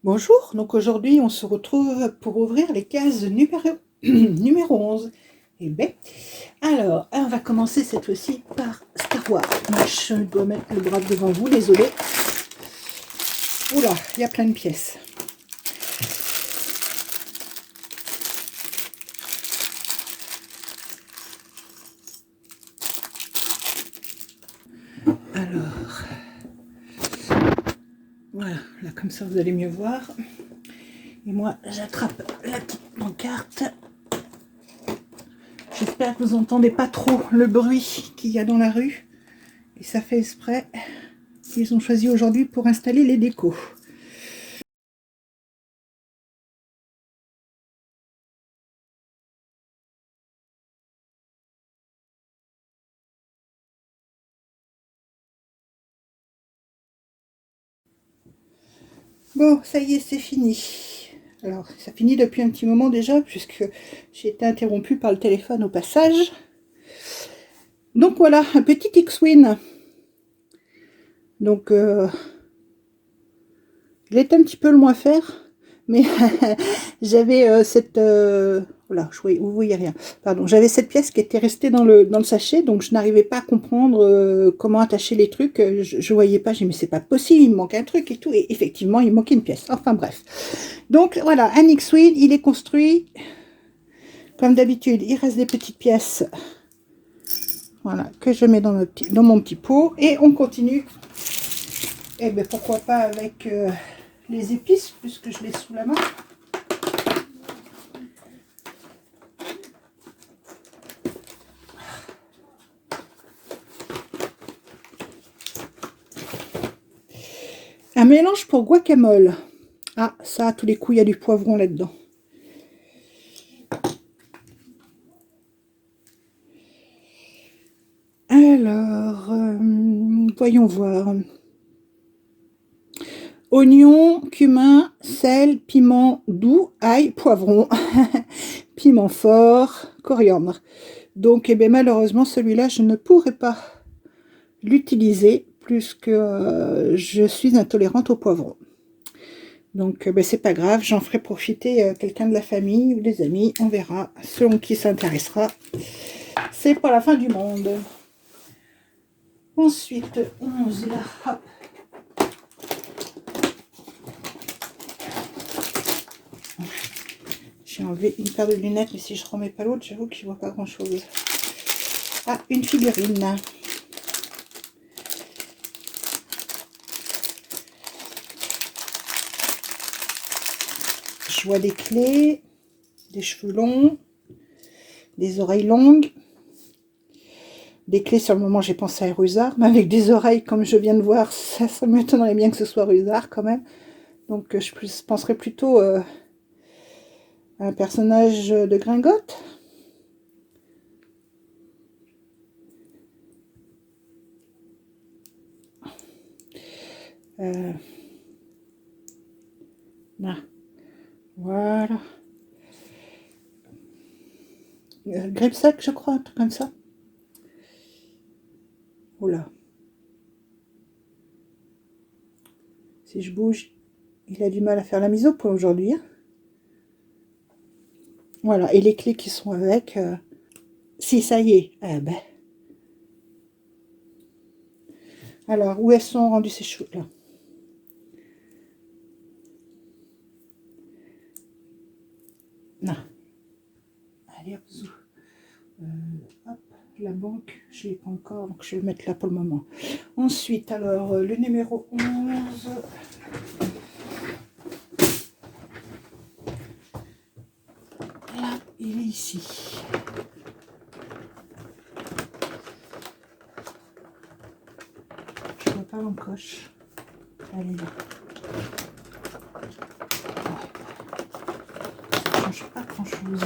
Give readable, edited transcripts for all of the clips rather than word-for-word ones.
Bonjour, donc aujourd'hui on se retrouve pour ouvrir les cases numéro 11. Et bien, alors on va commencer cette fois-ci par Star Wars. Moi, je dois mettre le bras devant vous, désolé. Oula, il y a plein de pièces. Alors, voilà, là comme ça vous allez mieux voir. Et moi j'attrape la petite pancarte. J'espère que vous n'entendez pas trop le bruit qu'il y a dans la rue. Et ça fait exprès. Ils ont choisi aujourd'hui pour installer les décos. Bon, ça y est, c'est fini. Alors, ça finit depuis un petit moment déjà, puisque j'ai été interrompue par le téléphone au passage. Donc voilà, un petit X-Wing. Donc, il est un petit peu long à faire, mais j'avais cette... voilà, vous voyez rien. Pardon, j'avais cette pièce qui était restée dans le sachet, donc je n'arrivais pas à comprendre comment attacher les trucs. Je voyais pas, j'ai dit mais c'est pas possible, il me manque un truc et tout. Et effectivement, il manquait une pièce. Enfin bref. Donc voilà, un X-Wing, il est construit. Comme d'habitude, il reste des petites pièces, voilà, que je mets dans mon petit pot. Et on continue. Et bien pourquoi pas avec les épices, puisque je l'ai sous la main. Un mélange pour guacamole. Ah, ça, à tous les coups, il y a du poivron là-dedans. Alors, voyons voir. Oignon, cumin, sel, piment doux, ail, poivron, piment fort, coriandre. Donc, eh bien, malheureusement, celui-là, je ne pourrais pas l'utiliser puisque je suis intolérante au poivron. Donc, ben, c'est pas grave, j'en ferai profiter quelqu'un de la famille ou des amis, on verra, selon qui s'intéressera. C'est pas la fin du monde. Ensuite, 11 là, hop. J'ai enlevé une paire de lunettes, mais si je remets pas l'autre, j'avoue que je vois pas grand chose. Ah, une figurine. Je vois des clés, des cheveux longs, des oreilles longues. Des clés, sur le moment, j'ai pensé à Rusard, mais avec des oreilles, comme je viens de voir, ça m'étonnerait bien que ce soit Rusard quand même. Donc, je penserais plutôt à un personnage de Gringotte. Là, voilà. Gripsac, je crois, un truc comme ça. Oula. Si je bouge, il a du mal à faire la mise au point aujourd'hui. Hein. Voilà, et les clés qui sont avec. Si, ça y est. Ah ben. Alors, où elles sont rendues ces choses là? Non. Allez, hop, hop, la banque, je ne l'ai pas encore, donc je vais le mettre là pour le moment. Ensuite, alors, le numéro 11. Là, il est ici. Je ne vois pas l'encoche. Elle est là. Ça ne change pas grand-chose.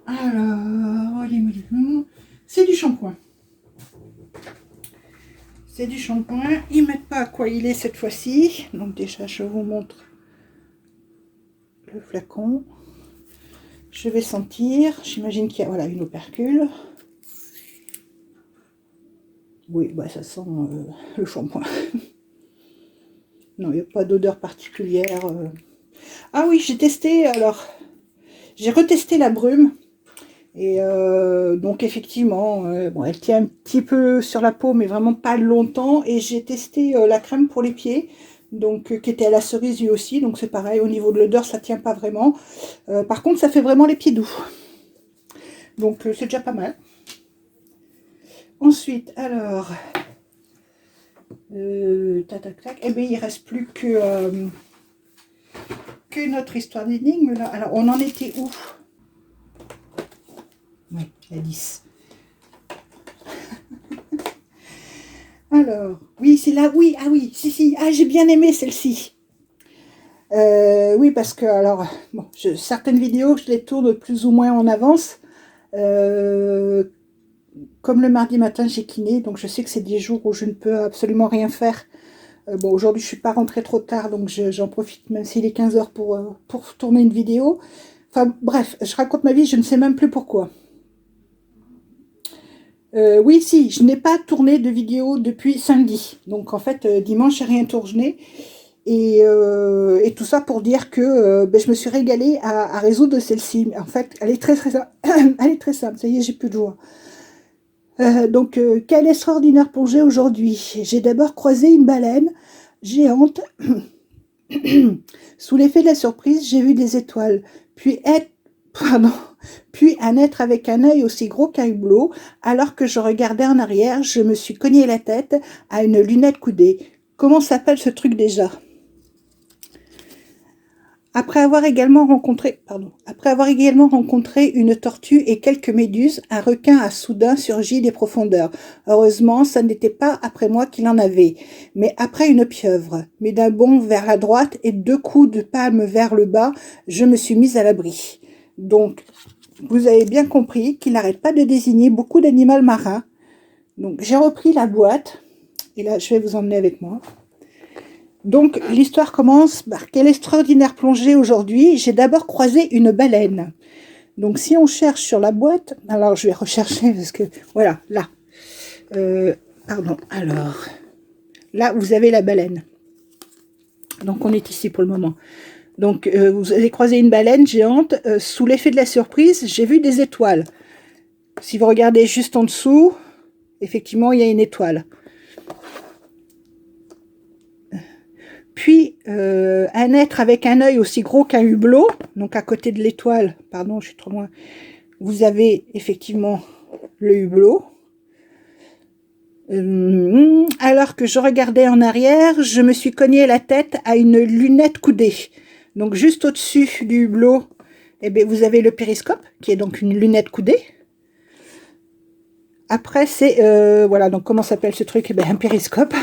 Alors, c'est du shampoing. C'est du shampoing. Ils ne mettent pas à quoi il est cette fois-ci. Donc déjà, je vous montre le flacon. Je vais sentir. J'imagine qu'il y a voilà, une opercule. Oui, bah ça sent le shampoing. Non, il n'y a pas d'odeur particulière. Ah oui, j'ai testé, alors, j'ai retesté la brume. Et donc effectivement, bon, elle tient un petit peu sur la peau, mais vraiment pas longtemps. Et j'ai testé la crème pour les pieds, donc qui était à la cerise lui aussi. Donc c'est pareil, au niveau de l'odeur, ça tient pas vraiment. Par contre, ça fait vraiment les pieds doux. Donc c'est déjà pas mal. Ensuite, alors, tac tac tac. Eh bien, il reste plus que notre histoire d'énigme là. Alors, on en était où? Oui, la 10. Alors, oui, c'est là, oui, ah oui, si, si, ah, j'ai bien aimé celle-ci. Oui, parce que, alors, bon, certaines vidéos, je les tourne plus ou moins en avance. Euh, Comme le mardi matin, j'ai kiné, donc je sais que c'est des jours où je ne peux absolument rien faire. Bon, aujourd'hui, je suis pas rentrée trop tard, donc j'en profite, même s'il est 15 heures pour tourner une vidéo. Enfin, bref, je raconte ma vie, je ne sais même plus pourquoi. Oui, si, je n'ai pas tourné de vidéo depuis samedi. Donc, en fait, dimanche, j'ai rien tourné. Et tout ça pour dire que ben, je me suis régalée à résoudre celle-ci. En fait, elle est très, très, elle est très simple. Ça y est, j'ai plus de joie. Quelle extraordinaire plongée aujourd'hui. J'ai d'abord croisé une baleine géante. Sous l'effet de la surprise, j'ai vu des étoiles. Puis être, pardon, puis un être avec un œil aussi gros qu'un hublot. Alors que je regardais en arrière, je me suis cogné la tête à une lunette coudée. Comment s'appelle ce truc déjà? Après avoir également rencontré une tortue et quelques méduses, un requin a soudain surgi des profondeurs. Heureusement, ça n'était pas après moi qu'il en avait, mais après une pieuvre. Mais d'un bond vers la droite et 2 coups de palme vers le bas, je me suis mise à l'abri. Donc, vous avez bien compris qu'il n'arrête pas de désigner beaucoup d'animaux marins. Donc, j'ai repris la boîte, et là, je vais vous emmener avec moi. Donc, l'histoire commence par quelle extraordinaire plongée aujourd'hui. J'ai d'abord croisé une baleine. Donc, si on cherche sur la boîte, alors je vais rechercher parce que, voilà, là. Pardon, alors, là, vous avez la baleine. Donc, on est ici pour le moment. Donc, vous avez croisé une baleine géante. Sous l'effet de la surprise, j'ai vu des étoiles. Si vous regardez juste en dessous, effectivement, il y a une étoile. Puis, un être avec un œil aussi gros qu'un hublot, donc à côté de l'étoile, pardon, je suis trop loin, vous avez effectivement le hublot. Alors que je regardais en arrière, je me suis cogné la tête à une lunette coudée. Donc, juste au-dessus du hublot, eh bien, vous avez le périscope, qui est donc une lunette coudée. Après, c'est, voilà, donc comment s'appelle ce truc? Eh bien, un périscope.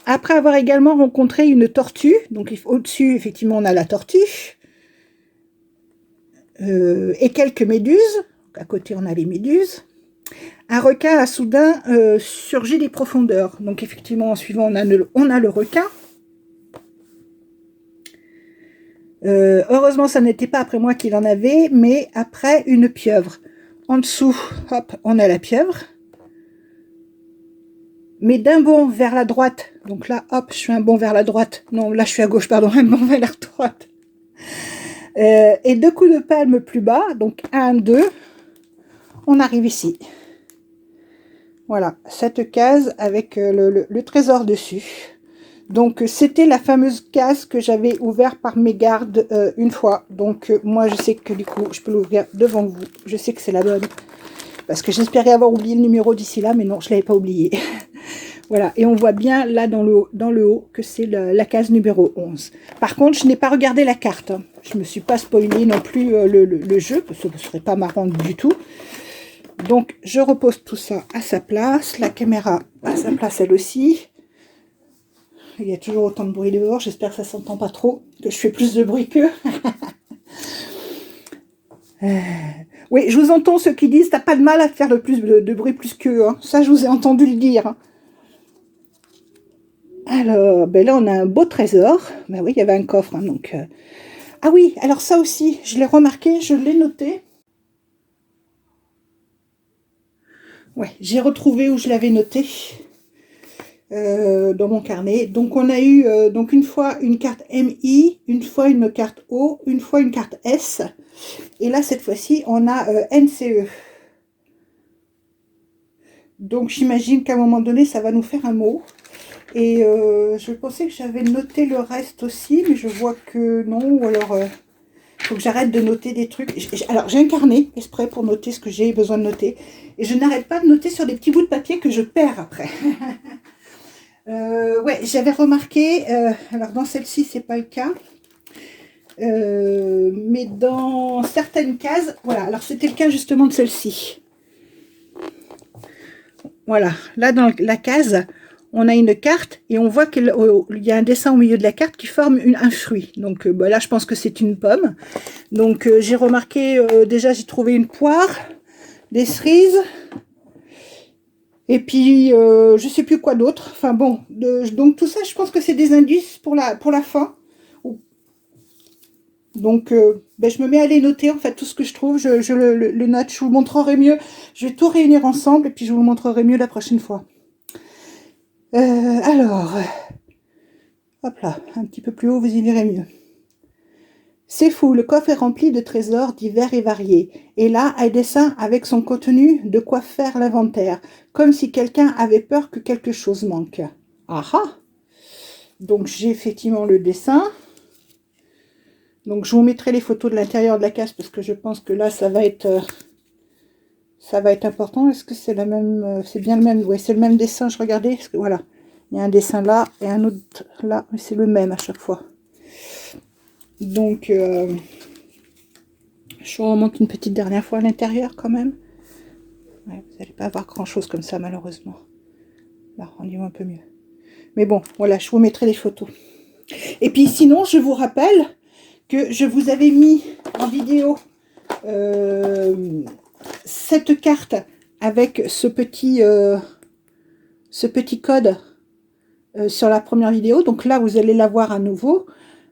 Après avoir également rencontré une tortue, donc au-dessus, effectivement, on a la tortue, et quelques méduses, à côté, on a les méduses. Un requin a soudain surgi des profondeurs, donc effectivement, en suivant, on a le requin. Heureusement, ça n'était pas après moi qu'il en avait, mais après une pieuvre. En dessous, hop, on a la pieuvre. Mais d'un bond vers la droite, donc là, hop, je fais un bond vers la droite. Non, là, je suis à gauche, pardon, un bond vers la droite. Et 2 coups de palme plus bas, donc 1, 2, on arrive ici. Voilà, cette case avec le trésor dessus. Donc, c'était la fameuse case que j'avais ouverte par mégarde une fois. Donc, moi, je sais que du coup, je peux l'ouvrir devant vous. Je sais que c'est la bonne. Parce que j'espérais avoir oublié le numéro d'ici là, mais non, je ne l'avais pas oublié. Voilà, et on voit bien là dans le haut que c'est la case numéro 11. Par contre, je n'ai pas regardé la carte. Hein. Je ne me suis pas spoilé non plus le jeu, parce que ce ne serait pas marrant du tout. Donc, je repose tout ça à sa place. La caméra à sa place, elle aussi. Il y a toujours autant de bruit dehors. J'espère que ça ne s'entend pas trop, que je fais plus de bruit qu'eux. Oui, je vous entends ceux qui disent « T'as pas de mal à faire de bruit plus qu'eux. Hein. » Ça, je vous ai entendu le dire. Hein. Alors, ben là, on a un beau trésor. Ben oui, il y avait un coffre. Hein, donc, Ah oui, alors ça aussi, je l'ai remarqué, je l'ai noté. Ouais, j'ai retrouvé où je l'avais noté dans mon carnet. Donc on a eu donc une fois une carte MI, une fois une carte O, une fois une carte S. Et là, cette fois-ci, on a NCE. Donc j'imagine qu'à un moment donné, ça va nous faire un mot. Et je pensais que j'avais noté le reste aussi, mais je vois que non. Ou alors, faut que j'arrête de noter des trucs. Alors, j'ai un carnet exprès pour noter ce que j'ai besoin de noter. Et je n'arrête pas de noter sur des petits bouts de papier que je perds après. Ouais, j'avais remarqué, alors dans celle-ci, c'est pas le cas. Mais dans certaines cases, voilà, alors c'était le cas justement de celle-ci. Voilà, là dans la case, on a une carte et on voit qu'il y a un dessin au milieu de la carte qui forme un fruit. Donc bah là, je pense que c'est une pomme. Donc j'ai remarqué, déjà j'ai trouvé une poire, des cerises, et puis je sais plus quoi d'autre. Enfin bon, donc tout ça, je pense que c'est des indices pour la fin. Donc ben, je me mets à les noter en fait, tout ce que je trouve, je le note, je vous le montrerai mieux. Je vais tout réunir ensemble et puis je vous le montrerai mieux la prochaine fois. Alors, hop là, un petit peu plus haut, vous y verrez mieux. C'est fou, le coffre est rempli de trésors divers et variés. Et là, un dessin avec son contenu, de quoi faire l'inventaire, comme si quelqu'un avait peur que quelque chose manque. Ah ah! Donc j'ai effectivement le dessin. Donc je vous mettrai les photos de l'intérieur de la case parce que je pense que là, ça va être important. Est-ce que c'est la même, c'est bien le même? Oui, c'est le même dessin, je regardais. Parce que, voilà, il y a un dessin là et un autre là, mais c'est le même à chaque fois. Donc, je vous remonte une petite dernière fois à l'intérieur quand même. Ouais, vous n'allez pas avoir grand chose comme ça malheureusement. Là, on y voit un peu mieux. Mais bon, voilà, je vous mettrai les photos. Et puis sinon, je vous rappelle que je vous avais mis en vidéo cette carte avec ce petit code sur la première vidéo. Donc là, vous allez la voir à nouveau.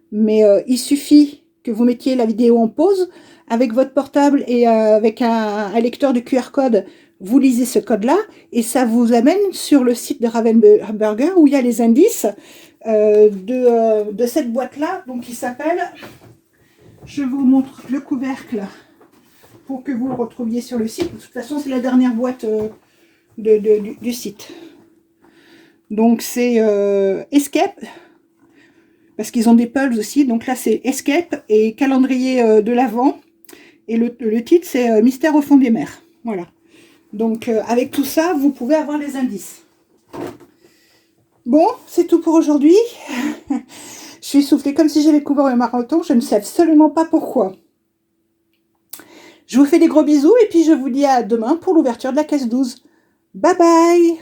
Mais il suffit que vous mettiez la vidéo en pause avec votre portable et avec un lecteur de QR code. Vous lisez ce code-là et ça vous amène sur le site de Ravenburger où il y a les indices de cette boîte-là. Donc, il s'appelle... Je vous montre le couvercle pour que vous le retrouviez sur le site. De toute façon, c'est la dernière boîte du site. Donc, c'est Escape, parce qu'ils ont des pulls aussi. Donc là, c'est Escape et calendrier de l'Avent. Et le titre, c'est Mystère au fond des mers. Voilà. Donc, avec tout ça, vous pouvez avoir les indices. Bon, c'est tout pour aujourd'hui. Je suis soufflée comme si j'avais couvert le marathon. Je ne sais absolument pas pourquoi. Je vous fais des gros bisous et puis je vous dis à demain pour l'ouverture de la case 12. Bye bye!